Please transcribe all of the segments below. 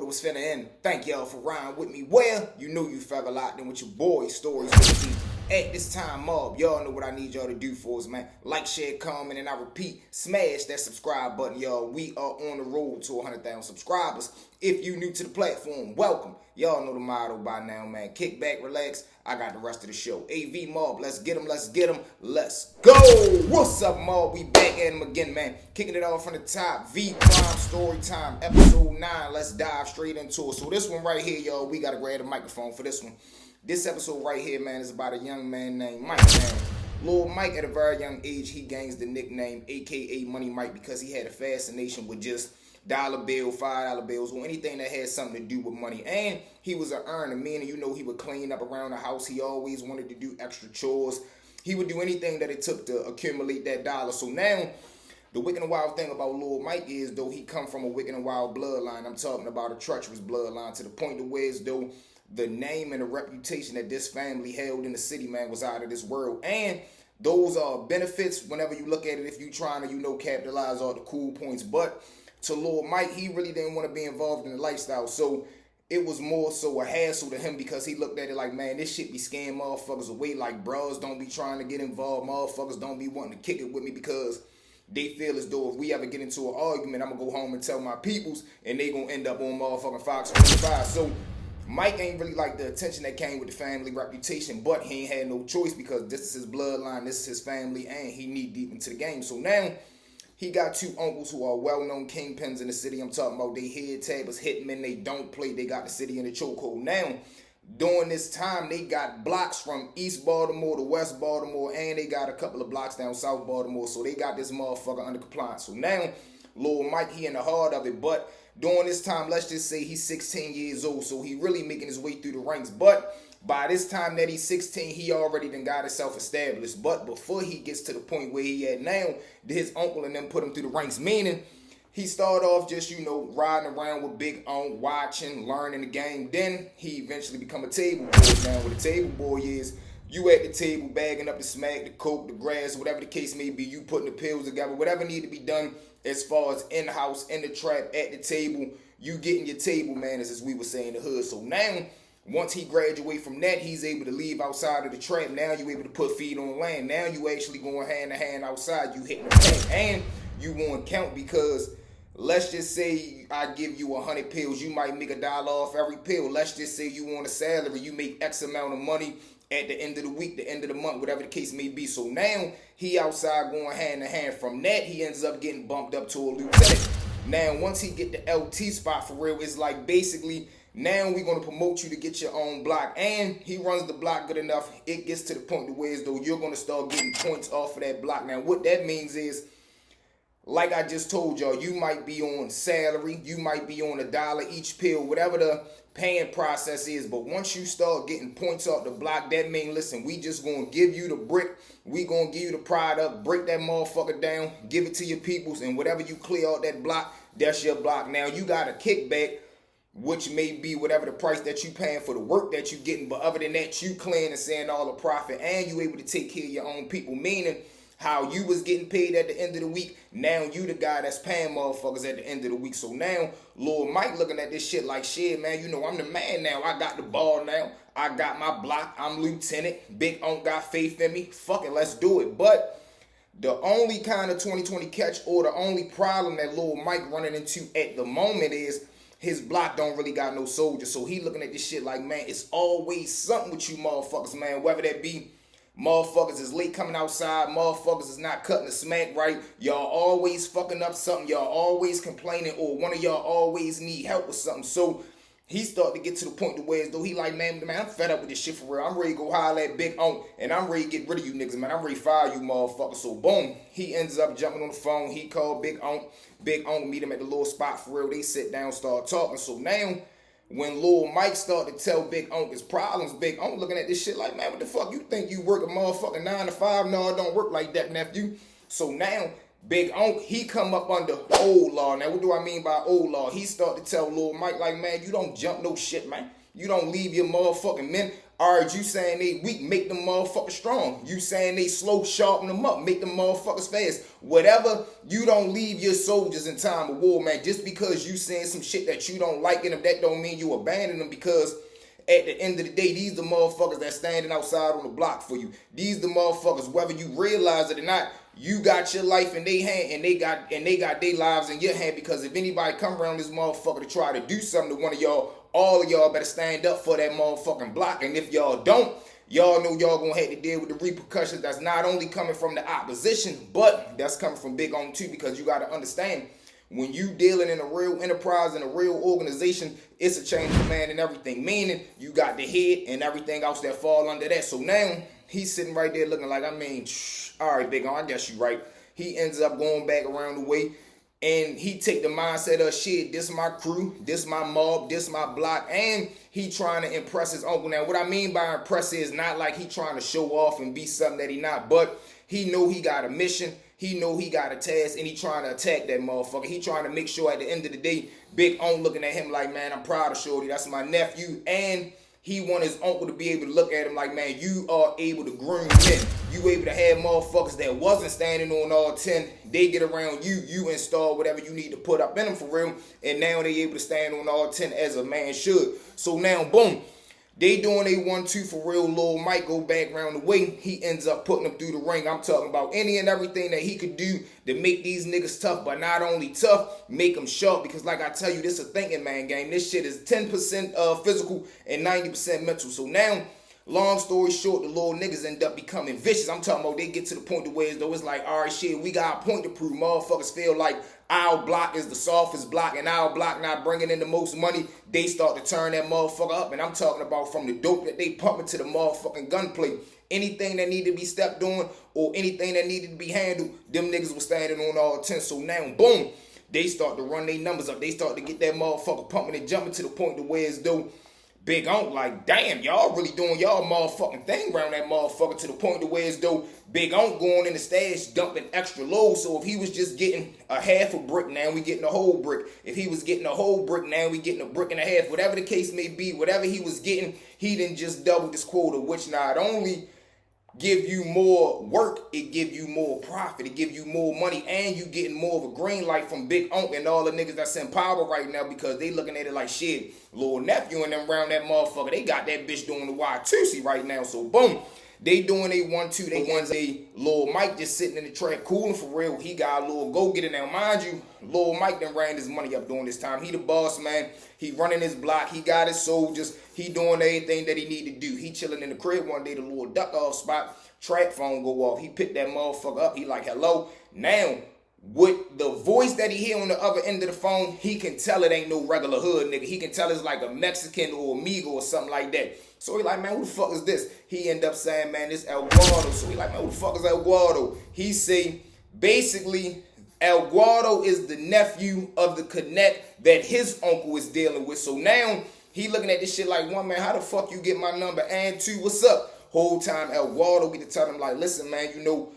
was finna end. Thank y'all for riding with me. Well, you know you forever locked in with your boy Stories with me. At this time, mob, y'all know what I need y'all to do for us, man. Like, share, comment, and I repeat, smash that subscribe button, y'all. We are on the road to 100,000 subscribers. If you new to the platform, welcome. Y'all know the motto by now, man. Kick back, relax. I got the rest of the show. AV mob, let's get them, let's go. What's up, mob? We back at them again, man. Kicking it off from the top. V Crime Story Time, episode 9. Let's dive straight into it. So this one right here, y'all, we got to grab the microphone for this one. This episode right here, man, is about a young man named Mike, man. Lil Mike, at a very young age, he gains the nickname, a.k.a. Money Mike, because he had a fascination with just dollar bill, $5 bills, or anything that had something to do with money. And he was an earner, meaning, you know, he would clean up around the house. He always wanted to do extra chores. He would do anything that it took to accumulate that dollar. So now, the wicked and wild thing about Lil Mike is, though he come from a wicked and wild bloodline, I'm talking about a treacherous bloodline, to the point of where, as though the name and the reputation that this family held in the city, man, was out of this world. And those are benefits whenever you look at it, if you're trying to, you know, capitalize all the cool points. But to Lil Mike, he really didn't want to be involved in the lifestyle. So it was more so a hassle to him, because he looked at it like, man, this shit be scaring motherfuckers away. Like, bros don't be trying to get involved. Motherfuckers don't be wanting to kick it with me, because they feel as though if we ever get into an argument, I'm going to go home and tell my peoples, and they going to end up on motherfucking Fox 45. So Mike ain't really like the attention that came with the family reputation, but he ain't had no choice, because this is his bloodline, this is his family, and he knee deep into the game. So now he got two uncles who are well-known kingpins in the city. I'm talking about they head tabbers, hitmen. They don't play. They got the city in the chokehold. Now, during this time, they got blocks from East Baltimore to West Baltimore, and they got a couple of blocks down South Baltimore. So they got this motherfucker under compliance. So now, Lil Mike, he in the heart of it. But during this time, let's just say he's 16 years old. So he really making his way through the ranks. But by this time that he's 16, he already done got himself established. But before he gets to the point where he at now, his uncle and them put him through the ranks. Meaning, he started off just, you know, riding around with Big Unc, watching, learning the game. Then he eventually become a table boy. Now, what a table boy is, you at the table bagging up the smack, the coke, the grass, whatever the case may be. You putting the pills together, whatever need to be done as far as in the house, in the trap, at the table. You getting your table manners, as we would say in the hood. So now, once he graduates from that, he's able to leave outside of the trap. Now you able to put feet on the land. Now you actually going hand to hand outside. You hitting the tank, and you want to count, because let's just say I give you 100 pills. You might make $1 off every pill. Let's just say you want a salary. You make X amount of money at the end of the week, the end of the month, whatever the case may be. So now he outside going hand to hand. From that, he ends up getting bumped up to a lieutenant. Now, once he get the LT spot for real, it's like basically, now we're going to promote you to get your own block. And he runs the block good enough. It gets to the point to where as though you're going to start getting points off of that block. Now, what that means is, like I just told y'all, you might be on salary. You might be on $1 each pill, whatever the paying process is. But once you start getting points off the block, that means, listen, we just going to give you the brick. We going to give you the product, break that motherfucker down, give it to your peoples, and whatever you clear out that block, that's your block. Now, you got a kickback, which may be whatever the price that you paying for the work that you getting. But other than that, you clearing and saying all the profit, and you able to take care of your own people. Meaning, how you was getting paid at the end of the week, now you the guy that's paying motherfuckers at the end of the week. So now, Lil Mike looking at this shit like, shit, man, you know, I'm the man now. I got the ball now. I got my block. I'm lieutenant. Big Unc got faith in me. Fuck it, let's do it. But the only kind of 2020 catch, or the only problem that Lil Mike running into at the moment, is his block don't really got no soldiers. So he looking at this shit like, man, it's always something with you motherfuckers, man. Whether that be motherfuckers is late coming outside, motherfuckers is not cutting the smack right, y'all always fucking up something, y'all always complaining, or one of y'all always need help with something. So he started to get to the point to where as though he like, man, I'm fed up with this shit for real. I'm ready to go holler at Big Unc, and I'm ready to get rid of you niggas, man. I'm ready to fire you motherfuckers. So boom, he ends up jumping on the phone. He called Big Unc. Big Unc meet him at the little spot for real. They sit down, start talking. So now, when Lil Mike started to tell Big Unc his problems, Big Unc looking at this shit like, man, what the fuck? You think you work a motherfucking 9 to 5? No, it don't work like that, nephew. So now, Big Unc, he come up under old law. Now, what do I mean by old law? He started to tell Lil Mike like, man, you don't jump no shit, man. You don't leave your motherfucking men. Alright, you saying they weak, make them motherfuckers strong. You saying they slow, sharpen them up, make them motherfuckers fast. Whatever, you don't leave your soldiers in time of war, man. Just because you saying some shit that you don't like in them, that don't mean you abandon them, because at the end of the day, these the motherfuckers that's standing outside on the block for you. These the motherfuckers, whether you realize it or not, you got your life in their hand, and they got their lives in your hand. Because if anybody come around this motherfucker to try to do something to one of y'all, all of y'all better stand up for that motherfucking block. And if y'all don't, y'all know y'all gonna have to deal with the repercussions that's not only coming from the opposition, but that's coming from Big On too. Because you gotta understand, when you dealing in a real enterprise, in a real organization, it's a chain of command and everything. Meaning, you got the head and everything else that fall under that. So now, he's sitting right there looking like, I mean, all right, Big On, I guess you right. He ends up going back around the way, and he take the mindset of, shit, this my crew, this my mob, this my block, and he trying to impress his uncle. Now, what I mean by impress is not like he trying to show off and be something that he not, but he know he got a mission. He know he got a task, and he trying to attack that motherfucker. He trying to make sure at the end of the day, Big On looking at him like, man, I'm proud of Shorty. That's my nephew. And he want his uncle to be able to look at him like, man, you are able to groom men. You able to have motherfuckers that wasn't standing on all 10. They get around you. You install whatever you need to put up in them for real. And now they able to stand on all 10 as a man should. So now, boom. They doing a 1-2 for real. Lil Mike go back around the way. He ends up putting them through the ring. I'm talking about any and everything that he could do to make these niggas tough. But not only tough, make them sharp. Because like I tell you, this is a thinking man game. This shit is 10% physical and 90% mental. So now, long story short, the little niggas end up becoming vicious. I'm talking about they get to the point to where it's like, all right, shit, we got a point to prove. Motherfuckers feel like our block is the softest block, and our block not bringing in the most money. They start to turn that motherfucker up. And I'm talking about from the dope that they pumping to the motherfucking gunplay. Anything that needed to be stepped on or anything that needed to be handled, them niggas was standing on all 10. So now, boom, they start to run their numbers up. They start to get that motherfucker pumping and jumping to the point to where it's though Big On like, damn, y'all really doing y'all motherfucking thing around that motherfucker, to the point to where it's though Big On going in the stash dumping extra load. So if he was just getting a half a brick, now we getting a whole brick. If he was getting a whole brick, now we getting a brick and a half. Whatever the case may be, whatever he was getting, he didn't just double this quota, which not only give you more work, it give you more profit, it give you more money, and you getting more of a green light from Big Unc and all the niggas that's in power right now, because they looking at it like, shit, little nephew and them around that motherfucker, they got that bitch doing the Y2C right now. So boom, they doing a 1-2, they ones a Lil Mike just sitting in the track cooling for real. He got a little go-getter now. Mind you, Lil Mike done ran his money up during this time. He the boss, man. He running his block. He got his soldiers. He doing everything that he need to do. He chilling in the crib one day, the little duck off spot, track phone go off. He picked that motherfucker up. He like, hello. Now, with the voice that he hear on the other end of the phone, he can tell it ain't no regular hood nigga. He can tell it's like a Mexican or Amigo or something like that. So he like, man, who the fuck is this? He end up saying, man, this El Guardo. So he like, man, who the fuck is El Guardo? He say, basically, El Guardo is the nephew of the connect that his uncle is dealing with. So now, he looking at this shit like, one, man, how the fuck you get my number? And two, what's up? Whole time El Guardo get to tell him like, listen, man, you know,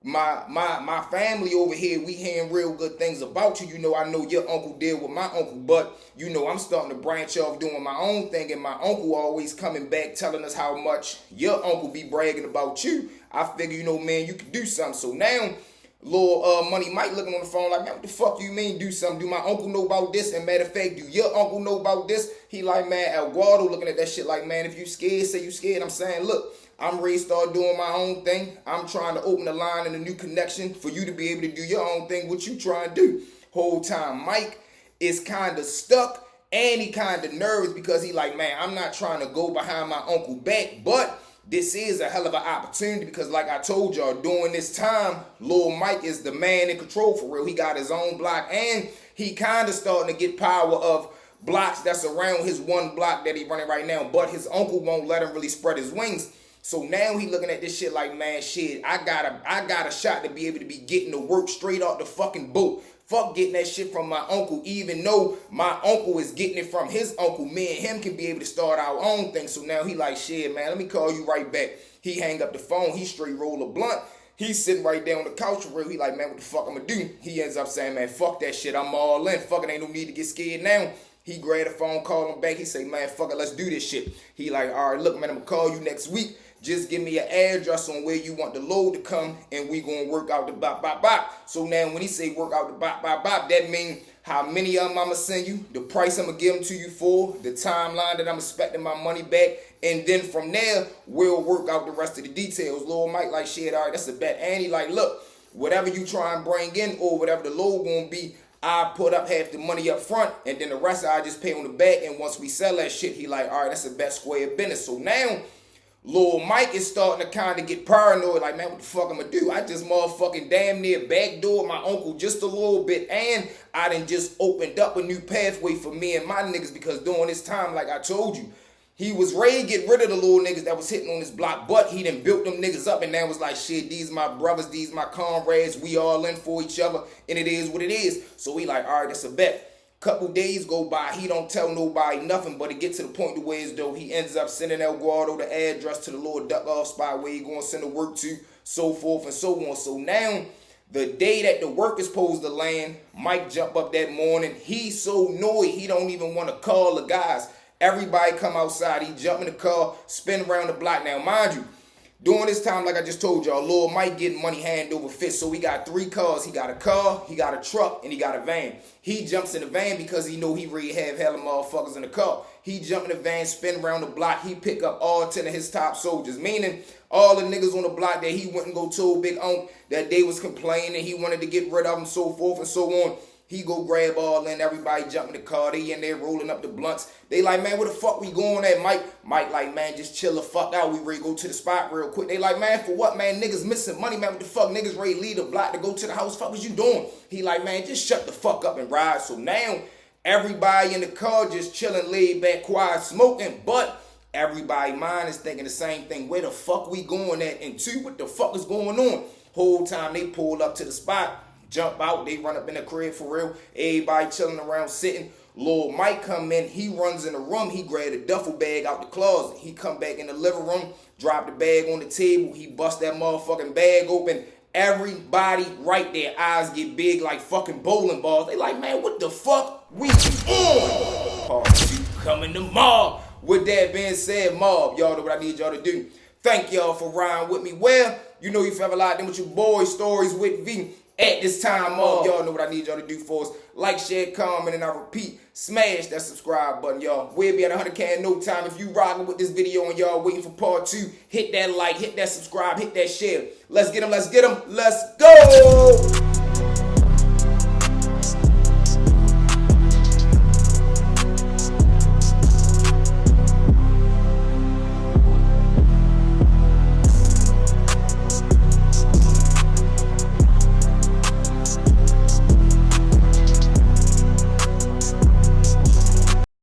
my family over here, we hearing real good things about you. You know, I know your uncle deal with my uncle, but you know, I'm starting to branch off doing my own thing, and my uncle always coming back telling us how much your uncle be bragging about you. I figure, you know, man, you can do something. So now, little Money Mike looking on the phone like, man, what the fuck you mean do something? Do my uncle know about this? And matter of fact, do your uncle know about this? He like, man, El Guardo looking at that shit like, man, if you scared, say you scared. I'm saying, look, I'm ready to start doing my own thing. I'm trying to open a line and a new connection for you to be able to do your own thing, what you trying to do. Whole time, Mike is kind of stuck and he kind of nervous because he like, man, I'm not trying to go behind my uncle back, but this is a hell of an opportunity because like I told y'all, during this time, Lil Mike is the man in control for real. He got his own block and he kind of starting to get power of blocks that's around his one block that he running right now, but his uncle won't let him really spread his wings. So now he looking at this shit like, man, shit, I got a shot to be able to be getting the work straight off the fucking boat. Fuck getting that shit from my uncle, even though my uncle is getting it from his uncle. Me and him can be able to start our own thing. So now he like, shit, man, let me call you right back. He hang up the phone. He straight roll a blunt. He's sitting right there on the couch for real. He like, man, what the fuck I'm gonna do? He ends up saying, man, fuck that shit. I'm all in. Fucking ain't no need to get scared now. He grabbed the phone, called him back. He say, man, fuck it, let's do this shit. He like, all right, look, man, I'm gonna call you next week. Just give me an address on where you want the load to come, and we gonna work out the bop, bop, bop. So now when he say work out the bop, bop, bop, that mean how many of them I'ma send you, the price I'ma give them to you for, the timeline that I'm expecting my money back, and then from there, we'll work out the rest of the details. Lil Mike like, shit, all right, that's a bet. And he like, look, whatever you try and bring in or whatever the load gonna be, I put up half the money up front, and then the rest I just pay on the back, and once we sell that shit, he like, all right, that's the best square business. So now, Lil Mike is starting to kind of get paranoid, like, man, what the fuck I'm gonna do? I just motherfucking damn near backdoored my uncle just a little bit, and I done just opened up a new pathway for me and my niggas, because during this time, like I told you, he was ready to get rid of the little niggas that was hitting on his block, but he done built them niggas up, and now was like, shit, these my brothers, these my comrades, we all in for each other, and it is what it is. So he like, all right, that's a bet. Couple days go by, he don't tell nobody nothing, but it gets to the point to where as though he ends up sending El Guardo the address to the little duck off spot where he gonna send the work to, so forth and so on. So now, the day that the work is supposed to land, Mike jump up that morning. He's so annoyed, he don't even want to call the guys. Everybody come outside, he jump in the car, spin around the block. Now, mind you, during this time, like I just told y'all, Lil Mike getting money hand over fist. So he got 3 cars. He got a car, he got a truck, and he got a van. He jumps in the van because he know he really have hella motherfuckers in the car. He jump in the van, spin around the block. He pick up all 10 of his top soldiers, meaning all the niggas on the block that he wouldn't go to Big Unc, that they was complaining, he wanted to get rid of them, so forth and so on. He go grab all in, everybody jump in the car, they in there rolling up the blunts. They like, man, where the fuck we going at, Mike? Mike like, man, just chill the fuck out, we ready to go to the spot real quick. They like, man, for what, man? Niggas missing money, man, what the fuck? Niggas ready to leave the block to go to the house, fuck was you doing? He like, man, just shut the fuck up and ride. So now, everybody in the car just chilling, laid back, quiet, smoking, but everybody mind is thinking the same thing. Where the fuck we going at? And 2, what the fuck is going on? Whole time they pull up to the spot, jump out, they run up in the crib for real. Everybody chilling around sitting. Lil Mike come in, he runs in the room, he grab a duffel bag out the closet. He come back in the living room, drop the bag on the table, he bust that motherfucking bag open. Everybody right there, eyes get big like fucking bowling balls. They like, man, what the fuck we on? Part 2 coming tomorrow. With that being said, mob, y'all know what I need y'all to do. Thank y'all for riding with me. Well, you know you forever locked in with your boy Stories with V. At this time, y'all know what I need y'all to do for us. Like, share, comment, and I repeat, smash that subscribe button, y'all. We'll be at 100K in no time. If you rocking with this video and y'all waiting for part 2, hit that like, hit that subscribe, hit that share. Let's get them, let's get them, let's go!